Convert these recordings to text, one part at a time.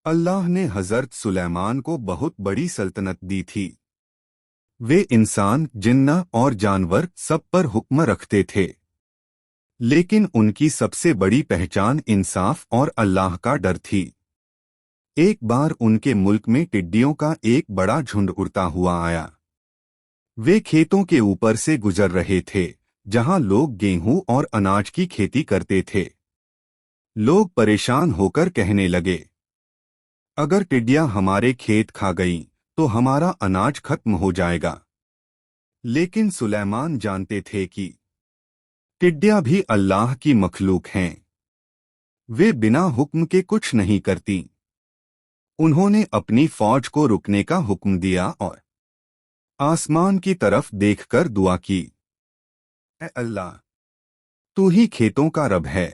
अल्लाह ने हजरत सुलेमान को बहुत बड़ी सल्तनत दी थी। वे इंसान, जिन्ना और जानवर सब पर हुक्म रखते थे, लेकिन उनकी सबसे बड़ी पहचान इंसाफ और अल्लाह का डर थी। एक बार उनके मुल्क में टिड्डियों का एक बड़ा झुंड उड़ता हुआ आया। वे खेतों के ऊपर से गुजर रहे थे, जहां लोग गेहूं और अनाज की खेती करते थे। लोग परेशान होकर कहने लगे, अगर टिड्डियां हमारे खेत खा गईं, तो हमारा अनाज खत्म हो जाएगा। लेकिन सुलेमान जानते थे कि टिड्डियां भी अल्लाह की मखलूक हैं। वे बिना हुक्म के कुछ नहीं करती। उन्होंने अपनी फौज को रुकने का हुक्म दिया और आसमान की तरफ देखकर दुआ की, ऐ अल्लाह, तू ही खेतों का रब है,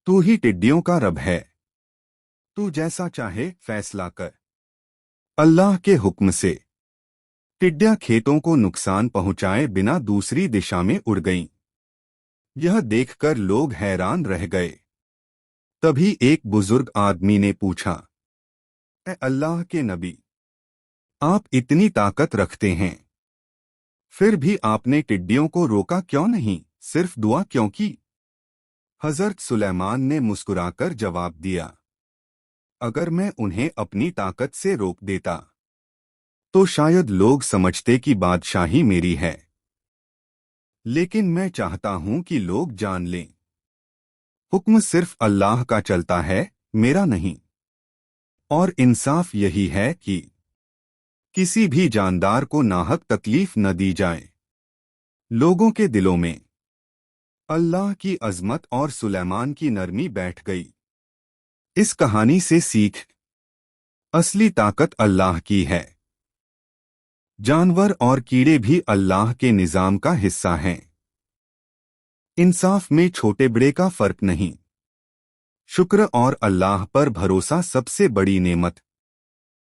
तू ही टिड्डियों का रब है, तू जैसा चाहे फैसला कर। अल्लाह के हुक्म से टिड्डियां खेतों को नुकसान पहुंचाए बिना दूसरी दिशा में उड़ गईं। यह देखकर लोग हैरान रह गए। तभी एक बुजुर्ग आदमी ने पूछा, ऐ अल्लाह के नबी, आप इतनी ताकत रखते हैं, फिर भी आपने टिड्डियों को रोका क्यों नहीं, सिर्फ दुआ क्यों की? हजरत सुलेमान ने मुस्कुराकर जवाब दिया, अगर मैं उन्हें अपनी ताकत से रोक देता तो शायद लोग समझते कि बादशाही मेरी है, लेकिन मैं चाहता हूं कि लोग जान लें, हुक्म सिर्फ अल्लाह का चलता है, मेरा नहीं। और इंसाफ यही है कि किसी भी जानदार को नाहक तकलीफ न दी जाए। लोगों के दिलों में अल्लाह की अजमत और सुलेमान की नरमी बैठ गई। इस कहानी से सीख, असली ताकत अल्लाह की है। जानवर और कीड़े भी अल्लाह के निजाम का हिस्सा हैं। इंसाफ में छोटे बड़े का फर्क नहीं। शुक्र और अल्लाह पर भरोसा सबसे बड़ी नेमत।